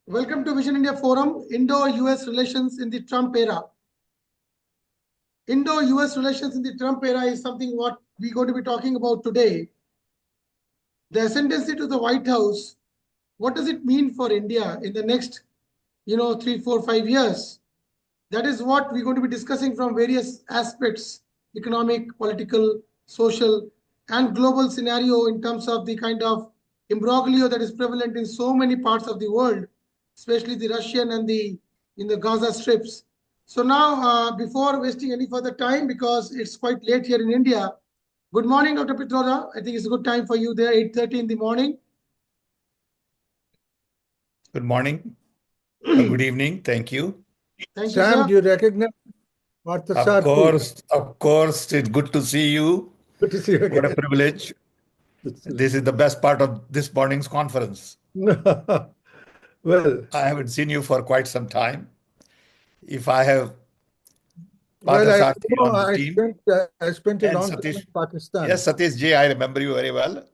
Welcome to Vision India Forum, Indo-US Relations in the Trump Era. Indo-US Relations in the Trump Era is something what we're going to be talking about today. The ascendancy to the White House, what does it mean for India in the next, 3, 4, 5 years? That is what we're going to be discussing from various aspects, economic, political, social, and global scenario in terms of the kind of imbroglio that is prevalent in so many parts of the world, especially the Russian and in the Gaza strips. So now, before wasting any further time, because it's quite late here in India, good morning, Dr. Pitroda. I think it's a good time for you there, 8:30 in the morning. Good morning. Good evening. Thank you. Thank you, Sam, sir. do you recognize Parthasarathy? Of course, it's good to see you. Good to see you What a again. privilege. This is the best part of this morning's conference. Well, I haven't seen you for quite some time. If I have well, Parthasarathy on the team I spent a and long time in Satish. Pakistan. Yes, Satish Ji, I remember you very well.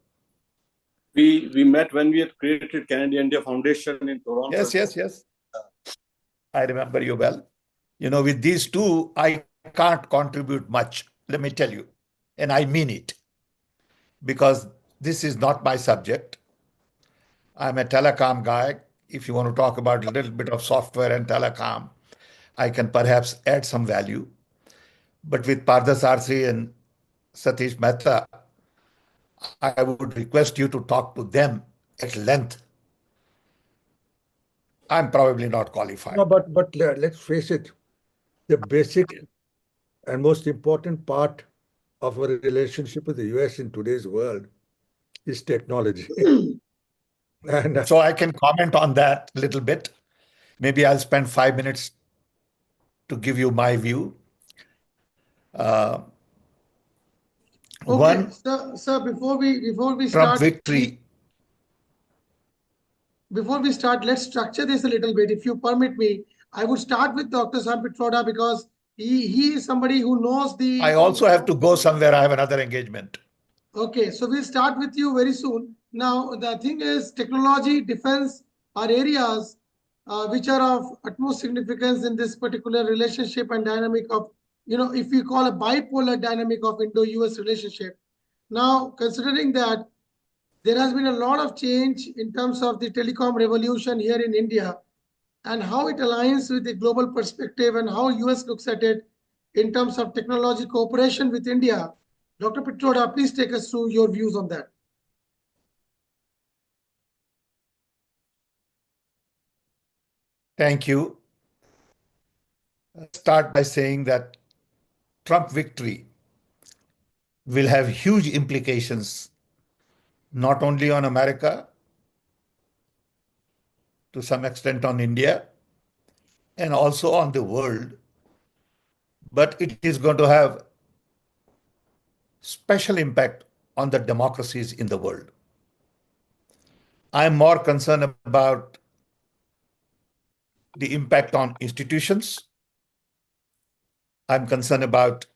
We met when we had created Canada India Foundation in Toronto. Yes. I remember you well. With these two, I can't contribute much, let me tell you. And I mean it. Because this is not my subject. I'm a telecom guy. If you want to talk about a little bit of software and telecom, I can perhaps add some value. But with Parthasarathy and Satish Mehta, I would request you to talk to them at length. I'm probably not qualified. No, but let's face it, the basic and most important part of our relationship with the US in today's world is technology. And So I can comment on that a little bit. Maybe I'll spend 5 minutes to give you my view. Okay, One, sir, before we Trump start, victory. before we start, let's structure this a little bit. If you permit me, I would start with Dr. Sam Pitroda because he is somebody who knows the. I also have to go somewhere. I have another engagement. Okay, so we'll start with you very soon. Now, the thing is, technology, defense are areas which are of utmost significance in this particular relationship and dynamic of, if we call a bipolar dynamic of Indo-US relationship. Now, considering that there has been a lot of change in terms of the telecom revolution here in India and how it aligns with the global perspective and how US looks at it in terms of technology cooperation with India. Dr. Pitroda, please take us through your views on that. Thank you. Let's start by saying that Trump victory will have huge implications not only on America, to some extent on India, and also on the world, but it is going to have special impact on the democracies in the world. I'm more concerned about the impact on institutions. I'm concerned about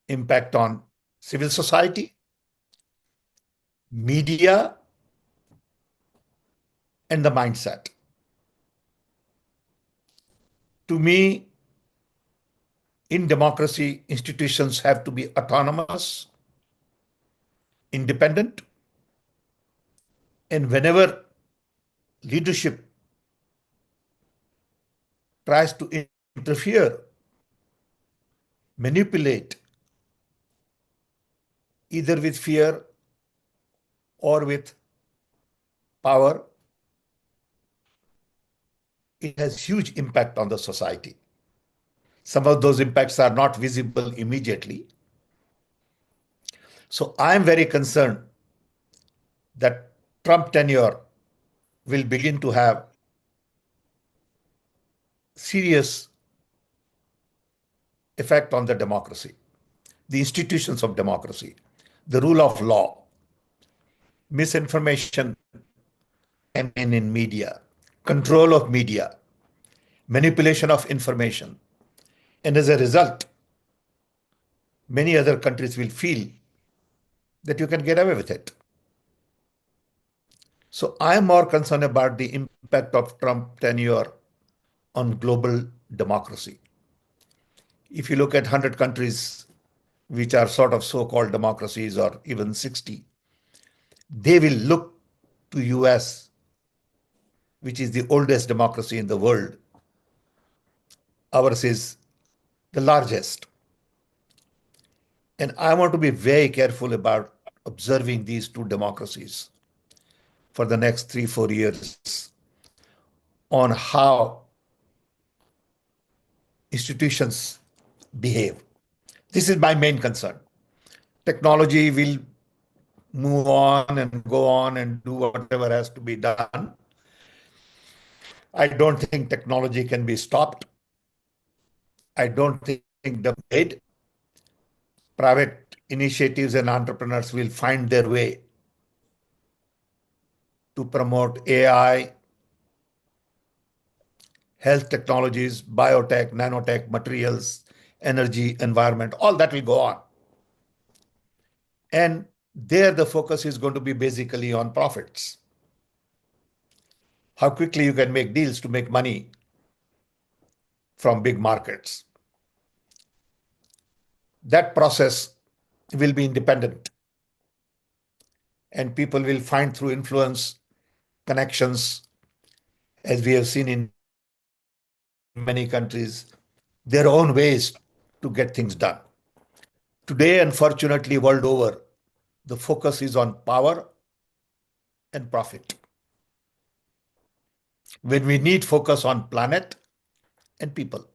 impact on civil society, media, and the mindset. To me, in democracy, institutions have to be autonomous, independent, and whenever leadership tries to interfere, manipulate, either with fear or with power, it has huge impact on the society. Some of those impacts are not visible immediately. So I'm very concerned that Trump tenure will begin to have serious effect on the democracy, the institutions of democracy, the rule of law, misinformation campaign in media, control of media, manipulation of information. And as a result, many other countries will feel that you can get away with it. So I am more concerned about the impact of Trump tenure on global democracy. If you look at 100 countries which are sort of so-called democracies, or even 60, they will look to US, which is the oldest democracy in the world. Ours is the largest. And I want to be very careful about observing these two democracies for the next 3-4 years on how institutions behave. This is my main concern. Technology will move on and go on and do whatever has to be done. I don't think technology can be stopped. I don't think the private initiatives and entrepreneurs will find their way to promote AI, health technologies, biotech, nanotech, materials, energy, environment, all that will go on. And there the focus is going to be basically on profits. How quickly you can make deals to make money from big markets. That process will be independent. And people will find through influence, connections, as we have seen in many countries, their own ways to get things done. Today, unfortunately, world over, the focus is on power and profit. When we need focus on planet and people.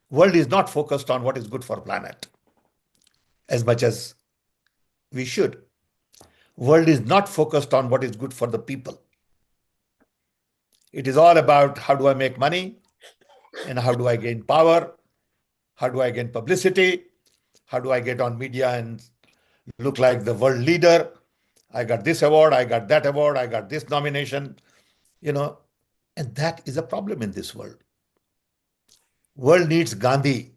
World is not focused on what is good for planet as much as we should. World is not focused on what is good for the people. It is all about how do I make money and how do I gain power, how do I gain publicity, how do I get on media and look like the world leader. I got this award, I got that award, I got this nomination, and that is a problem in this world. World needs Gandhi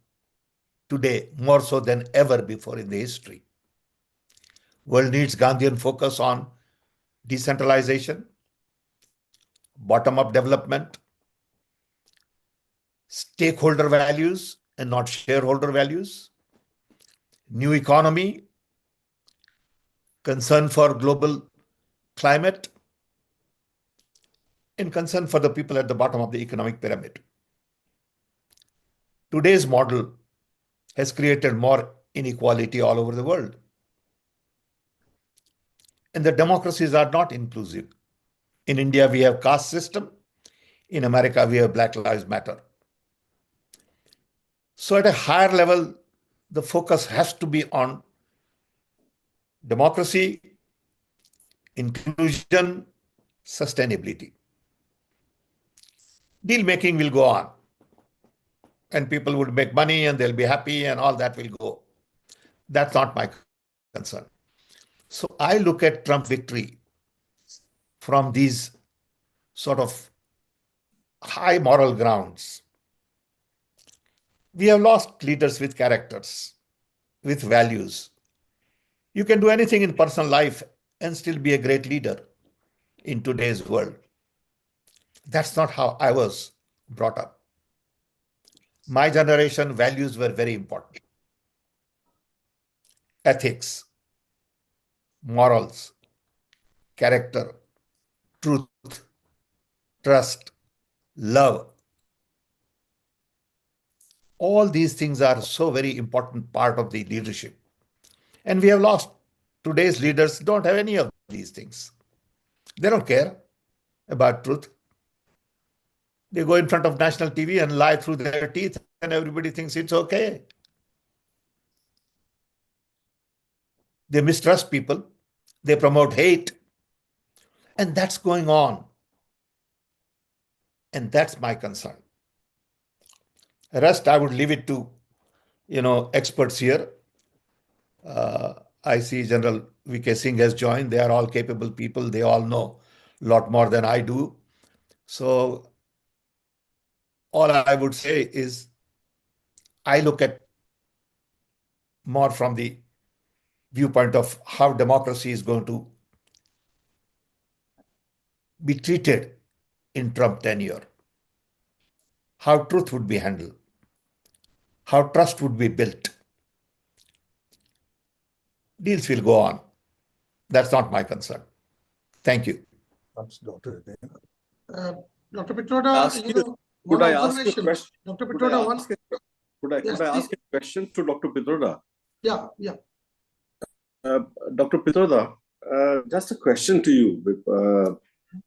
today more so than ever before in the history. World needs Gandhian focus on decentralization, bottom-up development, stakeholder values and not shareholder values, new economy, concern for global climate, and concern for the people at the bottom of the economic pyramid. Today's model has created more inequality all over the world. And the democracies are not inclusive. In India, we have caste system. In America, we have Black Lives Matter. So at a higher level, the focus has to be on democracy, inclusion, sustainability. Deal making will go on. And people would make money and they'll be happy and all that will go. That's not my concern. So I look at Trump victory from these sort of high moral grounds. We have lost leaders with characters, with values. You can do anything in personal life and still be a great leader in today's world. That's not how I was brought up. My generation, values were very important. Ethics, morals, character, truth, trust, love. All these things are so very important part of the leadership. And we have lost. Today's leaders don't have any of these things. They don't care about truth. They go in front of national TV and lie through their teeth and everybody thinks it's okay. They mistrust people. They promote hate. And that's going on. And that's my concern. The rest, I would leave it to, experts here. I see General V.K. Singh has joined. They are all capable people. They all know a lot more than I do. So all I would say is I look at more from the viewpoint of how democracy is going to be treated in Trump tenure, how truth would be handled, how trust would be built. Deals will go on. That's not my concern. Thank you. Comes Dr. Hidayat. Dr. Pitroda, Ask you you- know, Could one I ask a observation. question? Dr. Could I Pitroda, one. ask a- Yes, could I ask a question to Dr. Pitroda? Yeah. Dr. Pitroda, just a question to you.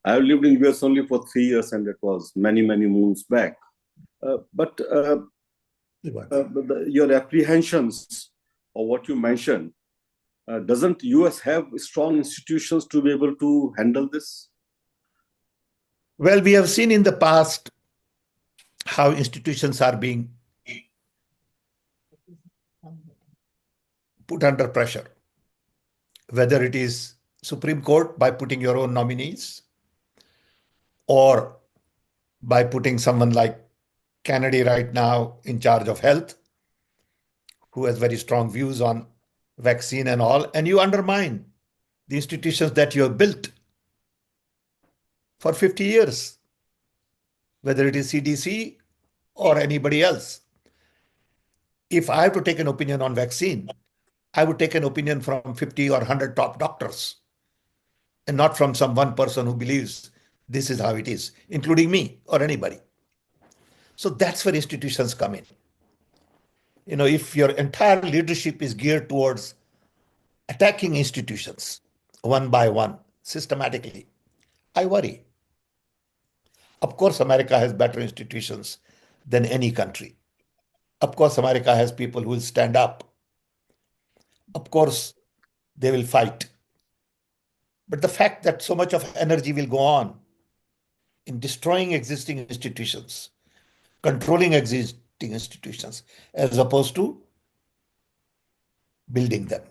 I've lived in US only for 3 years, and it was many, many moons back. But your apprehensions or what you mentioned, doesn't US have strong institutions to be able to handle this? Well, we have seen in the past how institutions are being put under pressure, whether it is Supreme Court by putting your own nominees or by putting someone like Kennedy right now in charge of health, who has very strong views on vaccine and all, and you undermine the institutions that you have built for 50 years, whether it is CDC or anybody else. If I have to take an opinion on vaccine, I would take an opinion from 50 or 100 top doctors and not from some one person who believes this is how it is, including me or anybody. So that's where institutions come in. You know, if your entire leadership is geared towards attacking institutions one by one, systematically, I worry. Of course, America has better institutions than any country. Of course, America has people who will stand up. Of course, they will fight. But the fact that so much of energy will go on in destroying existing institutions, controlling existing institutions, as opposed to building them.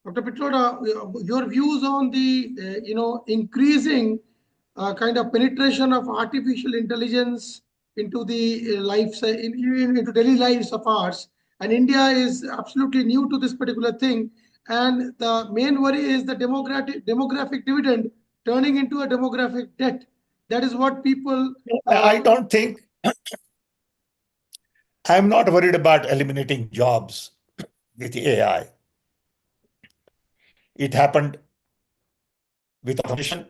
Dr. Pitroda, your views on the increasing kind of penetration of artificial intelligence into the into daily lives of ours, and India is absolutely new to this particular thing. And the main worry is the demographic dividend turning into a demographic debt. That is what people. I don't think, I'm not worried about eliminating jobs with AI. It happened with automation.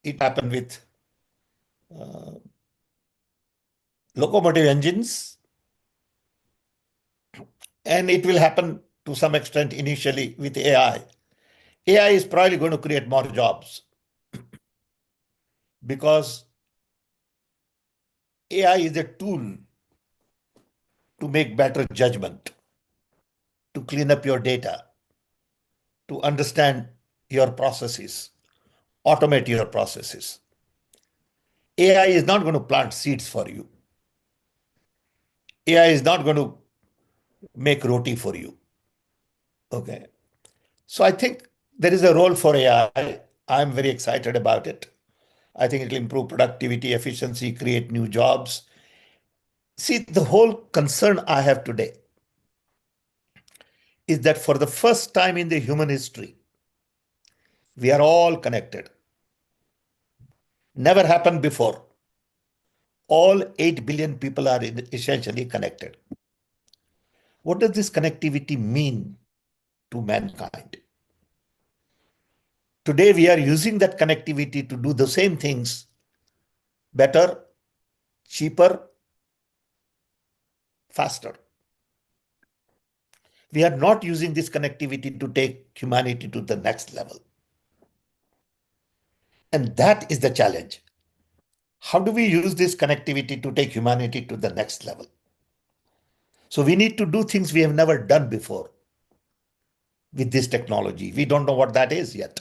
It happened with locomotive engines. And it will happen to some extent initially with AI. AI is probably going to create more jobs because AI is a tool to make better judgment, to clean up your data, to understand your processes, automate your processes. AI is not going to plant seeds for you. AI is not going to make roti for you. Okay. So I think there is a role for AI. I'm very excited about it. I think it will improve productivity, efficiency, create new jobs. See, the whole concern I have today is that for the first time in the human history, we are all connected. Never happened before. All 8 billion people are essentially connected. What does this connectivity mean to mankind? Today, we are using that connectivity to do the same things better, cheaper, faster. We are not using this connectivity to take humanity to the next level. And that is the challenge. How do we use this connectivity to take humanity to the next level? So we need to do things we have never done before with this technology. We don't know what that is yet.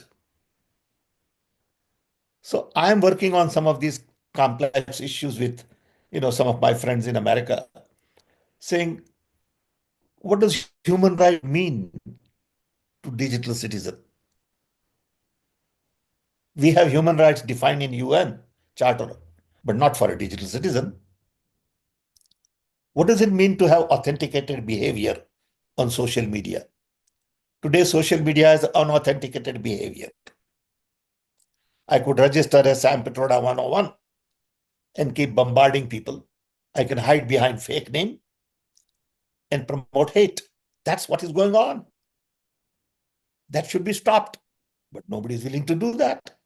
So I'm working on some of these complex issues with, some of my friends in America, saying, what does human right mean to digital citizen? We have human rights defined in UN Charter, but not for a digital citizen. What does it mean to have authenticated behavior on social media? Today, social media has unauthenticated behavior. I could register as Sam Petroda 101 and keep bombarding people. I can hide behind fake name and promote hate. That's what is going on. That should be stopped. But nobody is willing to do that.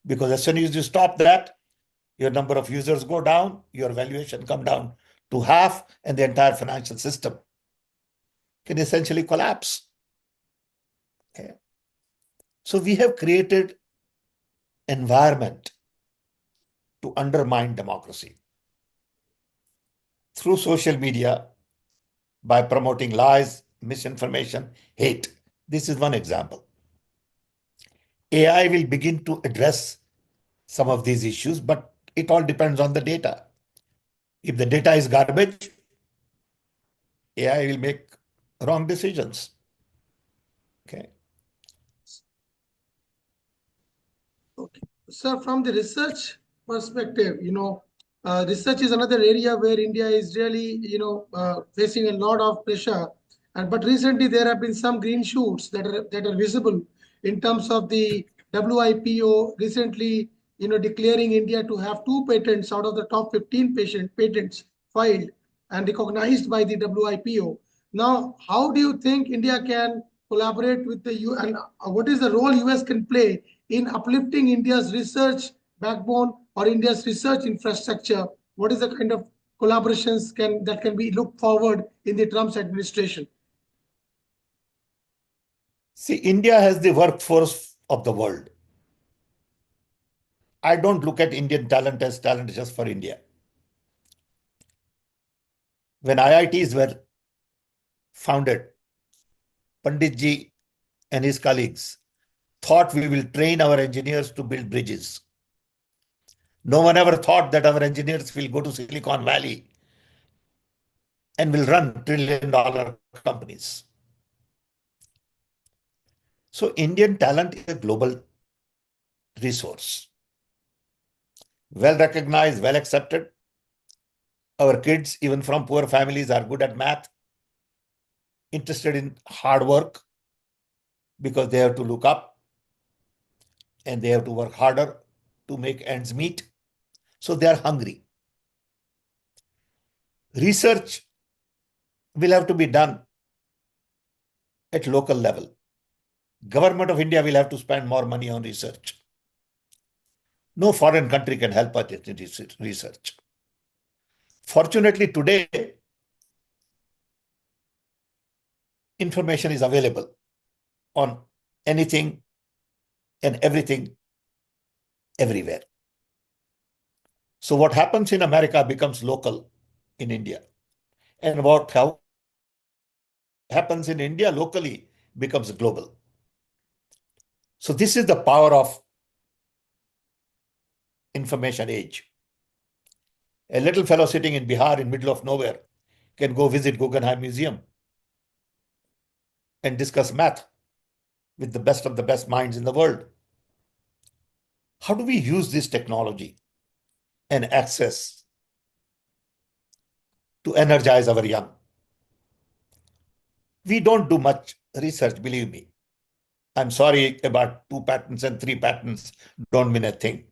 Because as soon as you stop that, your number of users go down, your valuation come down to half, and the entire financial system can essentially collapse. Okay. So we have created environment to undermine democracy through social media by promoting lies, misinformation, hate. This is one example. AI will begin to address some of these issues, but it all depends on the data. If the data is garbage, AI will make wrong decisions. Okay. Okay. Sir, from the research perspective, research is another area where India is really, facing a lot of pressure. But recently there have been some green shoots that are visible in terms of the WIPO recently, declaring India to have 2 patents out of the top 15 patents filed and recognized by the WIPO. Now, how do you think India can collaborate with the U, and what is the role US can play in uplifting India's research backbone or India's research infrastructure? What is the kind of collaborations that can be looked forward in the Trump's administration? See, India has the workforce of the world. I don't look at Indian talent as talent just for India. When IITs were founded, Panditji and his colleagues thought we will train our engineers to build bridges. No one ever thought that our engineers will go to Silicon Valley and will run trillion-dollar companies. So Indian talent is a global resource. Well recognized, well accepted. Our kids, even from poor families, are good at math, interested in hard work because they have to look up and they have to work harder to make ends meet. So they are hungry. Research will have to be done at local level. Government of India will have to spend more money on research. No foreign country can help us in research. Fortunately, today, information is available on anything and everything everywhere. So what happens in America becomes local in India. And what happens in India locally becomes global. So this is the power of information age. A little fellow sitting in Bihar in middle of nowhere can go visit Guggenheim Museum and discuss math with the best of the best minds in the world. How do we use this technology and access to energize our young? We don't do much research, believe me. I'm sorry about 2 patents and 3 patents don't mean a thing.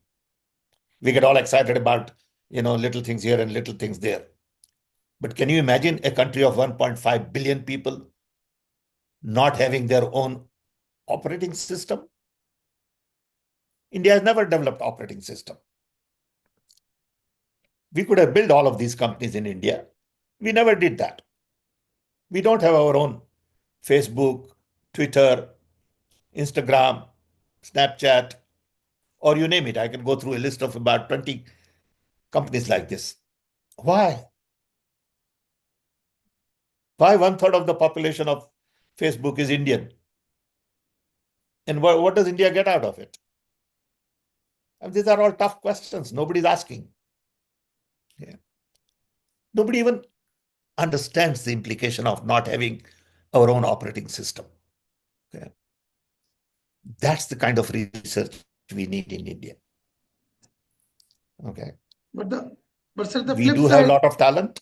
We get all excited about, little things here and little things there. But can you imagine a country of 1.5 billion people not having their own operating system? India has never developed operating system. We could have built all of these companies in India. We never did that. We don't have our own Facebook, Twitter, Instagram, Snapchat, or you name it. I can go through a list of about 20 companies like this. Why? Why 1/3 of the population of Facebook is Indian? And what does India get out of it? And these are all tough questions. Nobody's asking. Yeah. Nobody even understands the implication of not having our own operating system. Okay. That's the kind of research we need in India. Okay. But sir, the We flip do side, have a lot of talent.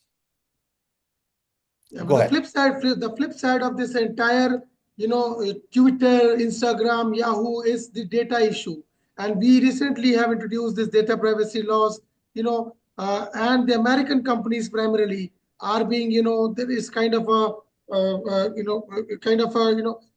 yeah, Go but ahead. the flip side of this entire, Twitter, Instagram, Yahoo is the data issue. And we recently have introduced this data privacy laws, and the American companies primarily are being, there is kind of a,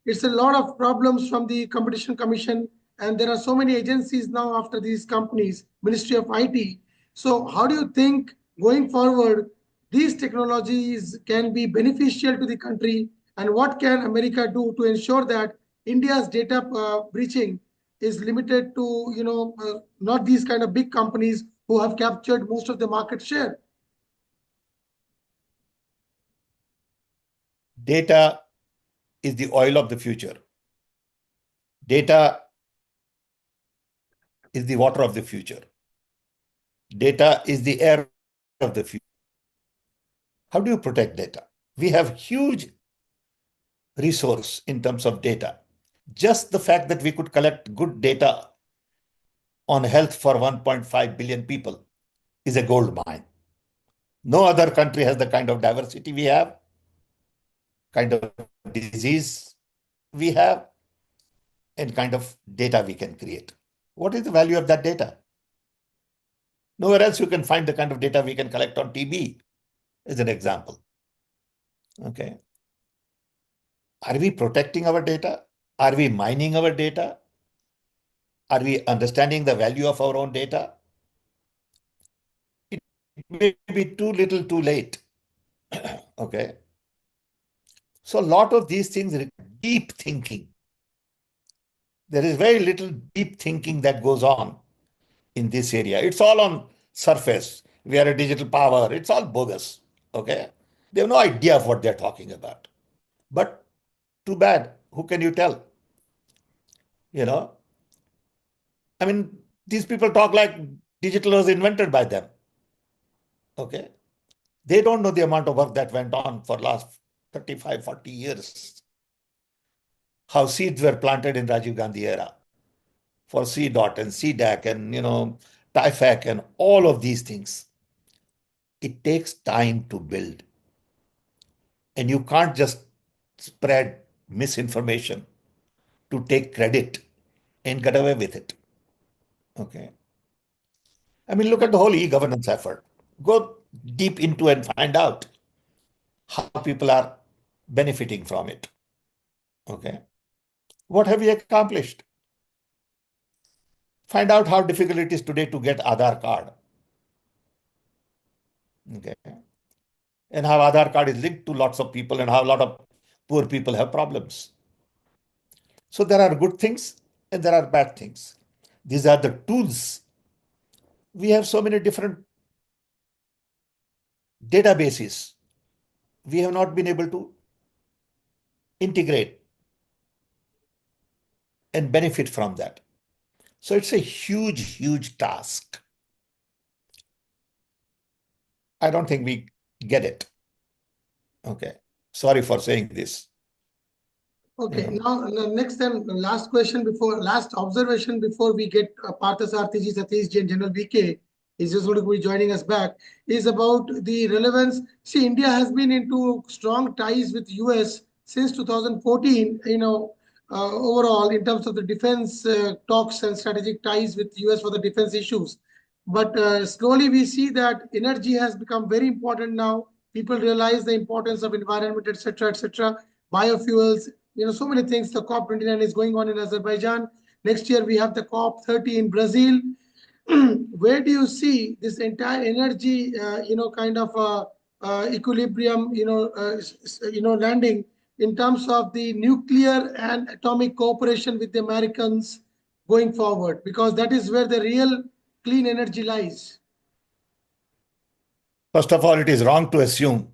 it's a lot of problems from the Competition Commission. And there are so many agencies now after these companies, Ministry of IT. So how do you think going forward, these technologies can be beneficial to the country, and what can America do to ensure that India's data breaching is limited to, not these kind of big companies who have captured most of the market share? Data is the oil of the future. Data is the water of the future. Data is the air of the future. How do you protect data? We have huge resource in terms of data. Just the fact that we could collect good data on health for 1.5 billion people is a gold mine. No other country has the kind of diversity we have, kind of disease we have, and kind of data we can create. What is the value of that data? Nowhere else you can find the kind of data we can collect on TB, as an example. Okay. Are we protecting our data? Are we mining our data? Are we understanding the value of our own data? It may be too little, too late. Okay. So a lot of these things require deep thinking. There is very little deep thinking that goes on in this area. It's all on surface. We are a digital power. It's all bogus. Okay. They have no idea of what they're talking about. But too bad. Who can you tell? I mean, these people talk like digital was invented by them. Okay. They don't know the amount of work that went on for last 35, 40 years. How seeds were planted in Rajiv Gandhi era for CDOT and CDAC and, TIFAC and all of these things. It takes time to build. And you can't just spread misinformation to take credit and get away with it. Okay. I mean, look at the whole e-governance effort. Go deep into and find out how people are benefiting from it. Okay. What have we accomplished? Find out how difficult it is today to get Aadhaar card. Okay. And how Aadhaar card is linked to lots of people and how a lot of poor people have problems. So there are good things and there are bad things. These are the tools. We have so many different databases. We have not been able to integrate and benefit from that. So it's a huge, huge task. I don't think we get it. Okay. Sorry for saying this. Okay, now next time, last observation before we get Parthasarathy ji, Satish ji, and General VK is just going to be joining us back, is about the relevance. See, India has been into strong ties with US since 2014, overall in terms of the defense talks and strategic ties with US for the defense issues. But slowly we see that energy has become very important now. People realize the importance of environment, etc., etc., biofuels, so many things. The COP29 is going on in Azerbaijan. Next year, we have the COP30 in Brazil. Where do you see this entire energy, kind of equilibrium, landing in terms of the nuclear and atomic cooperation with the Americans going forward? Because that is where the real clean energy lies. First of all, it is wrong to assume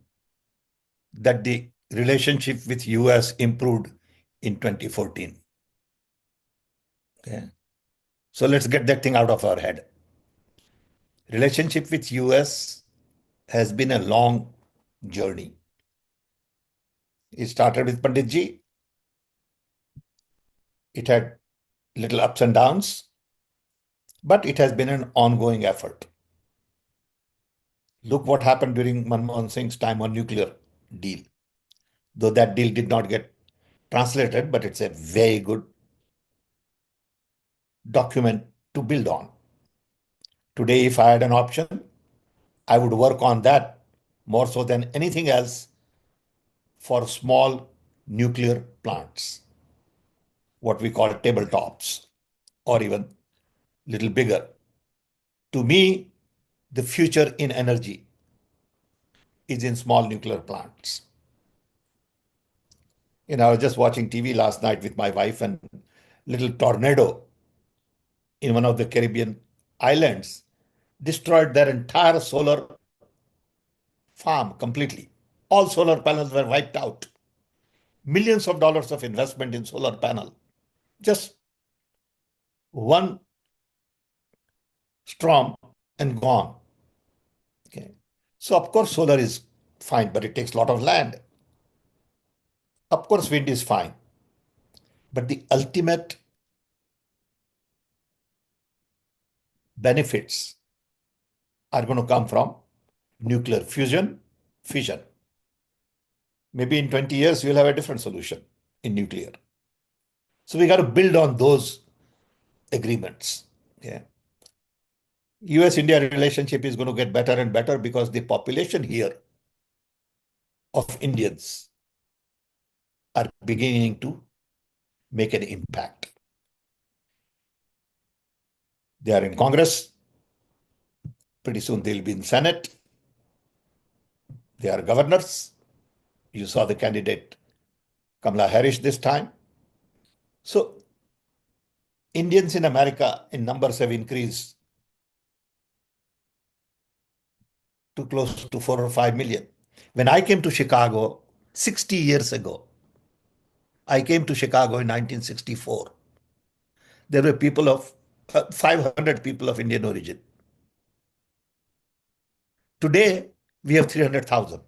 that the relationship with US improved in 2014. Okay. So let's get that thing out of our head. Relationship with US has been a long journey. It started with Panditji. It had little ups and downs, but it has been an ongoing effort. Look what happened during Manmohan Singh's time on nuclear deal. Though that deal did not get translated, but it's a very good document to build on. Today, if I had an option, I would work on that more so than anything else for small nuclear plants, what we call tabletops, or even little bigger. To me, the future in energy is in small nuclear plants. I was just watching TV last night with my wife, and little tornado in one of the Caribbean islands destroyed their entire solar farm completely. All solar panels were wiped out. Millions of dollars of investment in solar panel. Just one storm and gone. Okay. So of course solar is fine, but it takes a lot of land. Of course wind is fine. But the ultimate benefits are going to come from nuclear fusion, fission. Maybe in 20 years, we'll have a different solution in nuclear. So we got to build on those agreements. Yeah. US-India relationship is going to get better and better because the population here of Indians are beginning to make an impact. They are in Congress. Pretty soon they'll be in Senate. They are governors. You saw the candidate Kamala Harris this time. So Indians in America in numbers have increased to close to 4 or 5 million. When I came to Chicago 60 years ago, I came to Chicago in 1964. There were 500 people of Indian origin. Today, we have 300,000.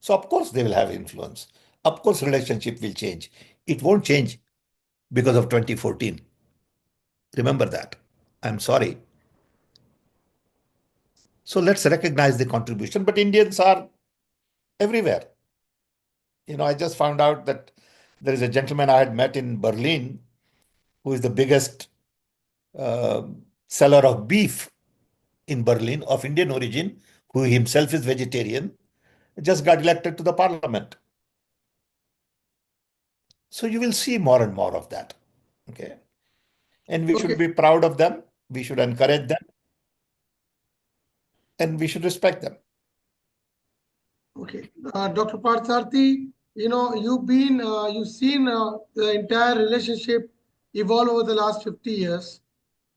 So of course they will have influence. Of course relationship will change. It won't change because of 2014. Remember that. I'm sorry. So let's recognize the contribution. But Indians are everywhere. I just found out that there is a gentleman I had met in Berlin who is the biggest seller of beef in Berlin of Indian origin, who himself is vegetarian, just got elected to the parliament. So you will see more and more of that. Okay. And we should be proud of them. We should encourage them. And we should respect them. Okay. Dr. Parthasarathy, you've seen the entire relationship evolve over the last 50 years,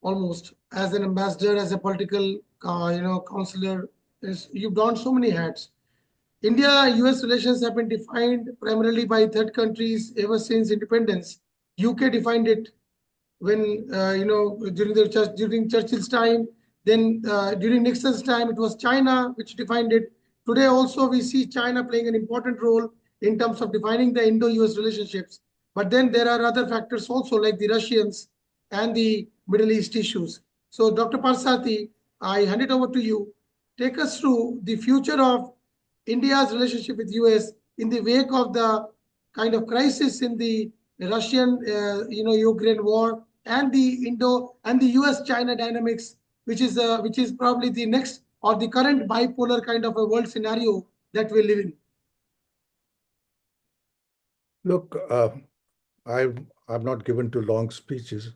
almost, as an ambassador, as a political, counselor. You've done so many hats. India-US relations have been defined primarily by third countries ever since independence. UK defined it when, during Churchill's time. Then during Nixon's time, it was China which defined it. Today also, we see China playing an important role in terms of defining the Indo-US relationships. But then there are other factors also, like the Russians and the Middle East issues. So Dr. Parthasarathy, I hand it over to you. Take us through the future of India's relationship with US in the wake of the kind of crisis in the Russian, Ukraine war, and the Indo and the US-China dynamics, which is probably the next or the current bipolar kind of a world scenario that we live in. Look, I'm not given to long speeches,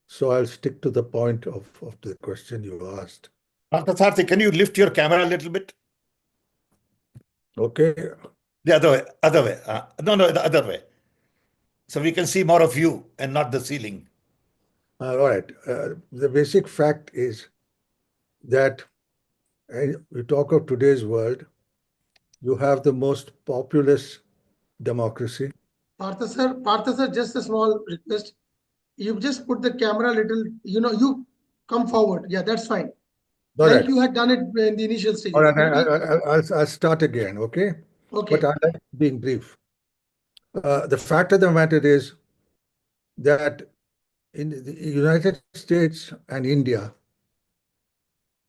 so I'll stick to the point of the question you asked. Parthasarathy, can you lift your camera a little bit? Okay. The other way. No, the other way. So we can see more of you and not the ceiling. All right. The basic fact is that we talk of today's world, you have the most populous democracy. Partha sir, just a small request. You just put the camera a little, you come forward. Yeah, that's fine. All like right. you had done it in the initial stages. All right, I'll start again, okay? Okay. But I like being brief. The fact of the matter is that in the United States and India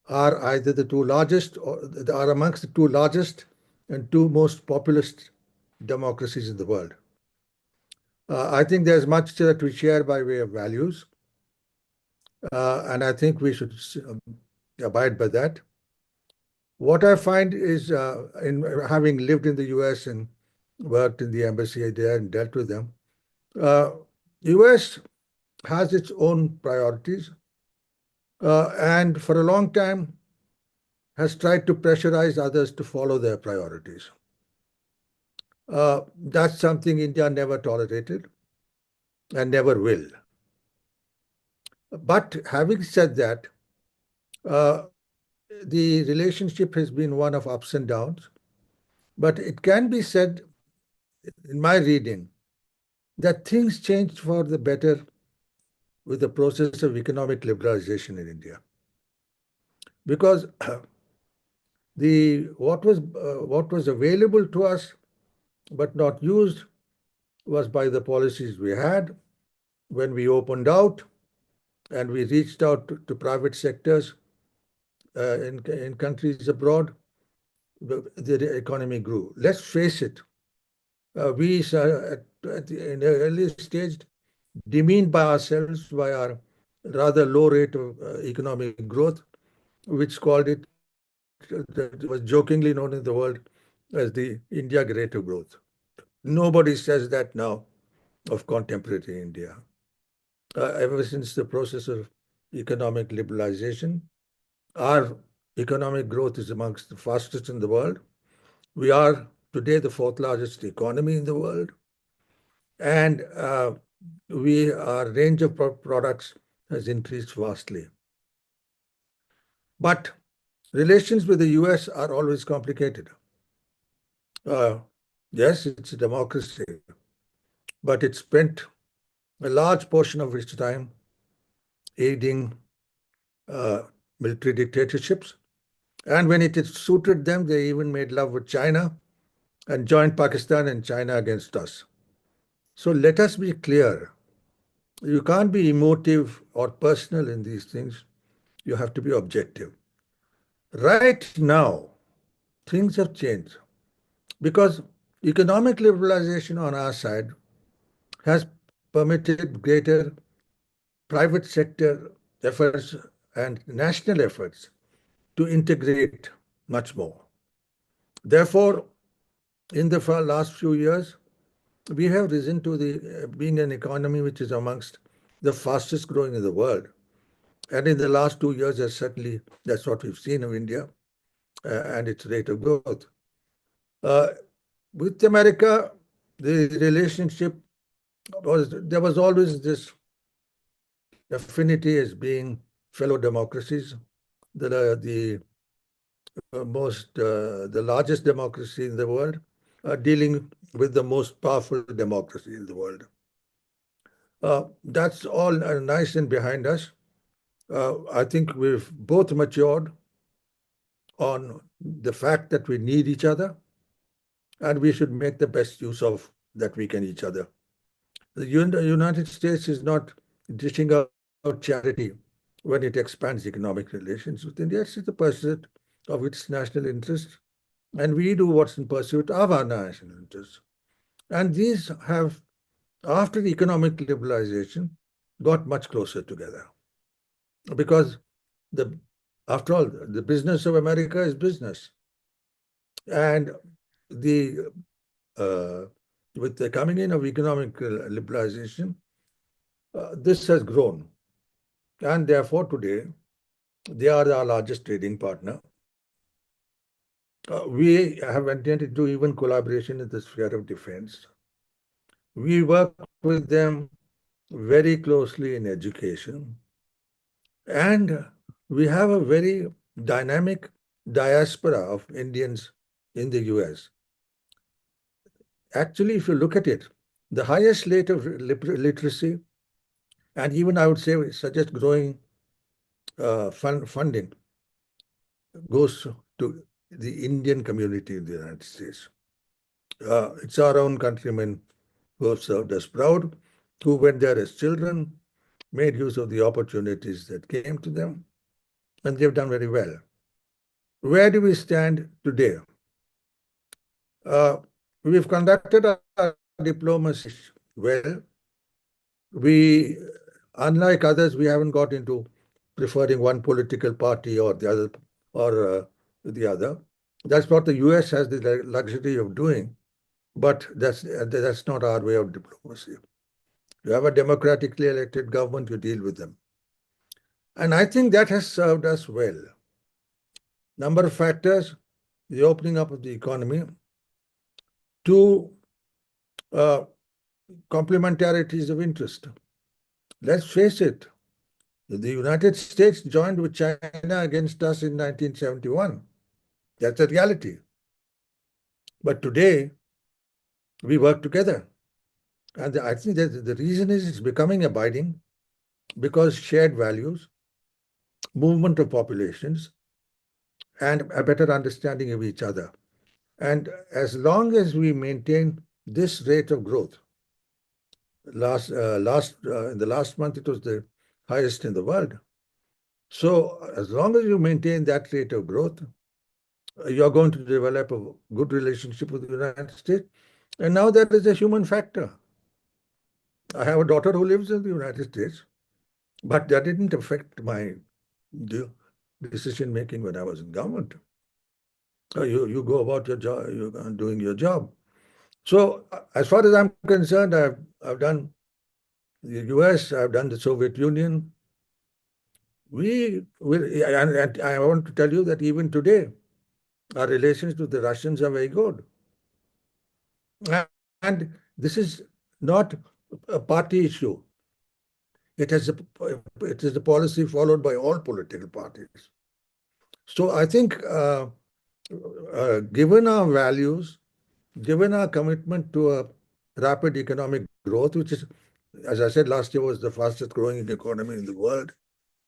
are either the two largest or are amongst the two largest and two most populist democracies in the world. I think there's much that we share by way of values. and I think we should abide by that. What I find is, in having lived in the US and worked in the embassy there and dealt with them, US has its own priorities, and for a long time has tried to pressurize others to follow their priorities. That's something India never tolerated and never will. But having said that, the relationship has been one of ups and downs. But it can be said, in my reading, that things changed for the better with the process of economic liberalization in India. Because what was available to us but not used was by the policies we had when we opened out and we reached out to private sectors in countries abroad. The economy grew. Let's face it, we in the early stage demeaned by ourselves by our rather low rate of economic growth, which called it, that was jokingly known in the world as the India Great Growth. Nobody says that now of contemporary India. Ever since the process of economic liberalization, our economic growth is amongst the fastest in the world. We are today the fourth largest economy in the world. And our range of products has increased vastly. But relations with the US are always complicated. Yes, it's a democracy, but it spent a large portion of its time aiding military dictatorships. And when it suited them, they even made love with China and joined Pakistan and China against us. So let us be clear. You can't be emotive or personal in these things. You have to be objective. Right now, things have changed because economic liberalization on our side has permitted greater private sector efforts and national efforts to integrate much more. Therefore, in the last few years, we have risen to being an economy which is amongst the fastest growing in the world. And in the last 2 years, certainly that's what we've seen of India and its rate of growth. With America, the relationship there was always this affinity as being fellow democracies. The largest democracy in the world are dealing with the most powerful democracy in the world. That's all nice and behind us. I think we've both matured on the fact that we need each other, and we should make the best use of that we can each other. The United States is not dishing out charity when it expands economic relations with India. It's the pursuit of its national interests, and we do what's in pursuit of our national interests. And these have, after the economic liberalization, got much closer together. Because after all, the business of America is business. And with the coming in of economic liberalization, this has grown. And therefore, today, they are our largest trading partner. We have entered into even collaboration in the sphere of defense. We work with them very closely in education. And we have a very dynamic diaspora of Indians in the US. Actually, if you look at it, the highest rate of literacy, and even I would say suggest growing funding, goes to the Indian community in the United States. It's our own countrymen who have served us proud, who went there as children, made use of the opportunities that came to them, and they've done very well. Where do we stand today? We've conducted our diplomacy well. Unlike others, we haven't got into preferring one political party or the other, or the other. That's what the US has the luxury of doing, but that's not our way of diplomacy. You have a democratically elected government, you deal with them. And I think that has served us well. Number of factors, the opening up of the economy, two complementarities of interest. Let's face it, the United States joined with China against us in 1971. That's a reality. But today, we work together. And I think that the reason is it's becoming abiding because shared values, movement of populations, and a better understanding of each other. And as long as we maintain this rate of growth, in the last month, it was the highest in the world. So as long as you maintain that rate of growth, you're going to develop a good relationship with the United States. And now there is a human factor. I have a daughter who lives in the United States, but that didn't affect my decision making when I was in government. You go about your job, you're doing your job. So as far as I'm concerned, I've done the US, I've done the Soviet Union. And I want to tell you that even today, our relations with the Russians are very good. And this is not a party issue. It is a policy followed by all political parties. So I think given our values, given our commitment to a rapid economic growth, which is, as I said, last year was the fastest growing economy in the world,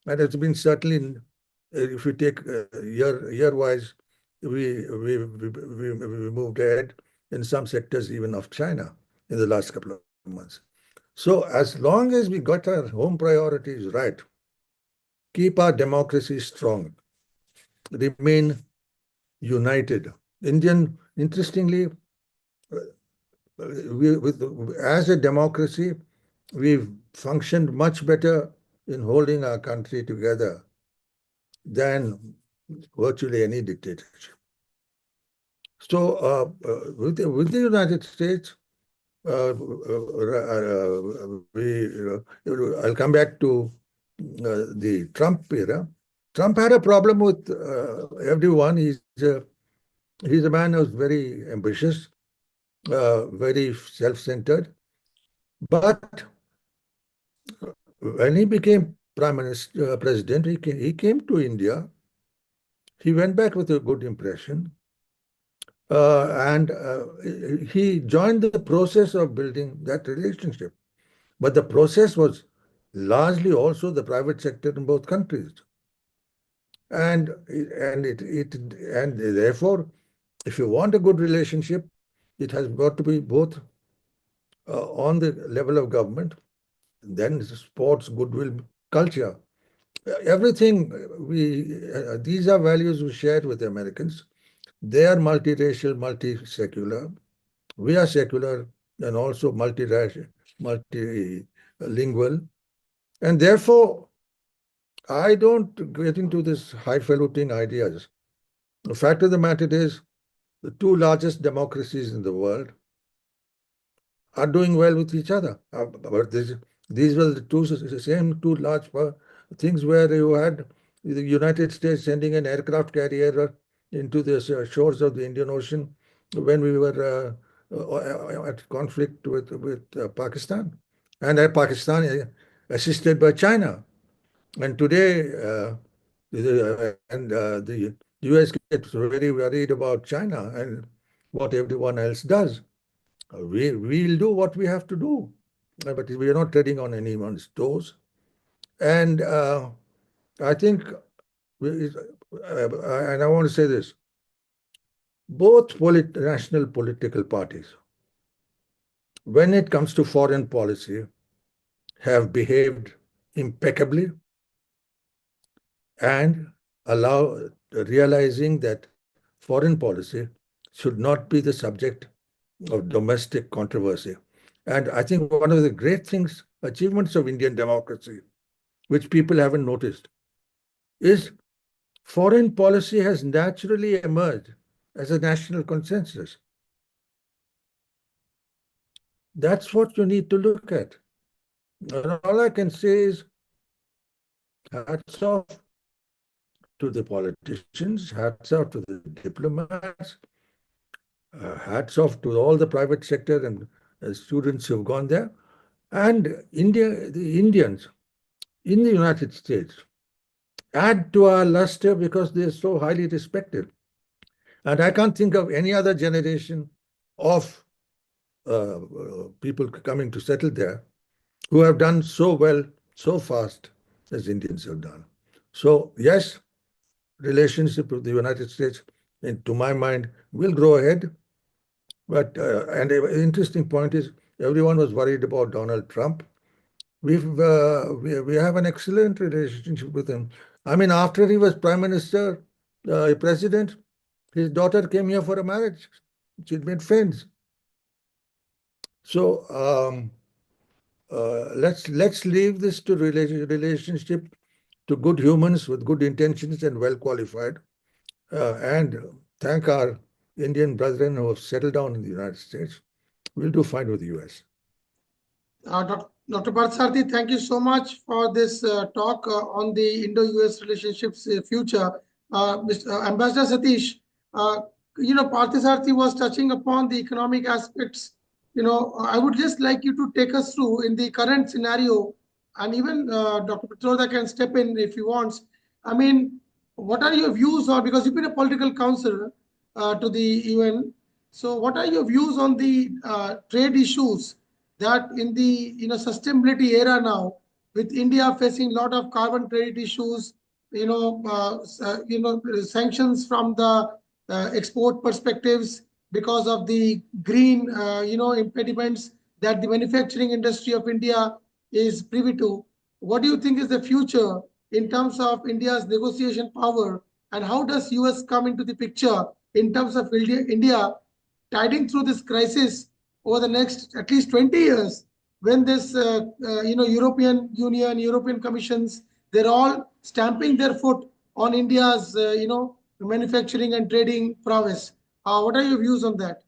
and it's been certainly, if you take year-wise, we moved ahead in some sectors even of China in the last couple of months. So as long as we got our home priorities right, keep our democracy strong, remain united. Interestingly, as a democracy, we've functioned much better in holding our country together than virtually any dictatorship. So with the United States, I'll come back to the Trump era. Trump had a problem with everyone. He's a man who's very ambitious, very self-centered. But when he became president, he came to India. He went back with a good impression. And he joined the process of building that relationship. But the process was largely also the private sector in both countries. And therefore, if you want a good relationship, it has got to be both on the level of government, then sports, goodwill, culture. Everything these are values we share with the Americans. They are multiracial, multi-secular. We are secular and also multiracial, multilingual. And therefore, I don't get into this highfalutin ideas. The fact of the matter is, the two largest democracies in the world are doing well with each other. But these were the same two large things where you had the United States sending an aircraft carrier into the shores of the Indian Ocean when we were at conflict with Pakistan, and Pakistan assisted by China. And today, the US gets very worried about China and what everyone else does. We'll do what we have to do, but we are not treading on anyone's toes. And I think, and I want to say this, both national political parties, when it comes to foreign policy, have behaved impeccably and realizing that foreign policy should not be the subject of domestic controversy. And I think one of the great achievements of Indian democracy, which people haven't noticed, is foreign policy has naturally emerged as a national consensus. That's what you need to look at. And all I can say is hats off to the politicians, hats off to the diplomats, hats off to all the private sector and students who've gone there, and India, the Indians in the United States add to our luster because they're so highly respected. And I can't think of any other generation of people coming to settle there who have done so well, so fast as Indians have done. So yes, relationship with the United States, and to my mind, will grow ahead. But and an interesting point is everyone was worried about Donald Trump. We have an excellent relationship with him. I mean, after he was prime minister, president, his daughter came here for a marriage. She made friends. So let's leave this to relationship to good humans with good intentions and well qualified, and thank our Indian brethren who have settled down in the United States. We'll do fine with the US. Dr. Parthasarathy, thank you so much for this talk on the Indo-US relationships future. Mr. Ambassador Satish, Parthasarathy was touching upon the economic aspects. I would just like you to take us through in the current scenario, and even Dr. Pitroda can step in if he wants. I mean, what are your views on, because you've been a political counselor to the UN, so what are your views on the trade issues that in the sustainability era now, with India facing a lot of carbon credit issues, sanctions from the export perspectives because of the green impediments that the manufacturing industry of India is privy to. What do you think is the future in terms of India's negotiation power, and how does US come into the picture in terms of India tiding through this crisis over the next at least 20 years, when this European Union, European Commissions, they're all stamping their foot on India's manufacturing and trading prowess? What are your views on that?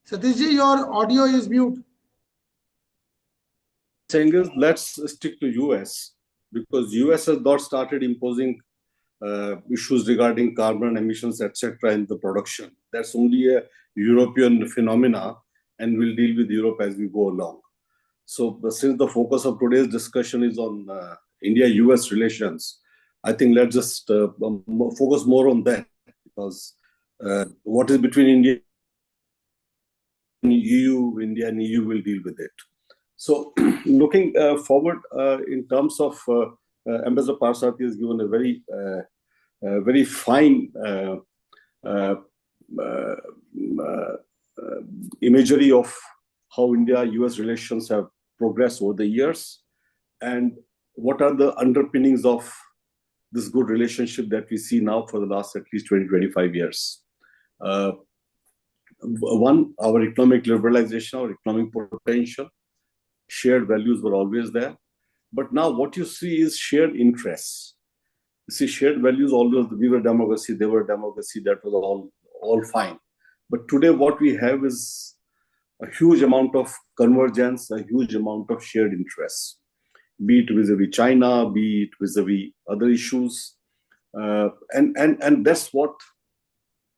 Satishji, your audio is mute. Saying is, let's stick to US, because US has not started imposing issues regarding carbon emissions, etc. in the production. That's only a European phenomena, and we'll deal with Europe as we go along. So since the focus of today's discussion is on India-US relations, I think let's just focus more on that, because what is between India and EU, India and EU will deal with it. So looking forward in terms of Ambassador Parthasarathy has given a very fine imagery of how India-US relations have progressed over the years, and what are the underpinnings of this good relationship that we see now for the last at least 20-25 years. One, our economic liberalization, our economic potential, shared values were always there. But now what you see is shared interests. You see, shared values always, we were democracy, they were democracy, that was all fine. But today what we have is a huge amount of convergence, a huge amount of shared interests, be it vis-a-vis China, be it vis-a-vis other issues. And that's what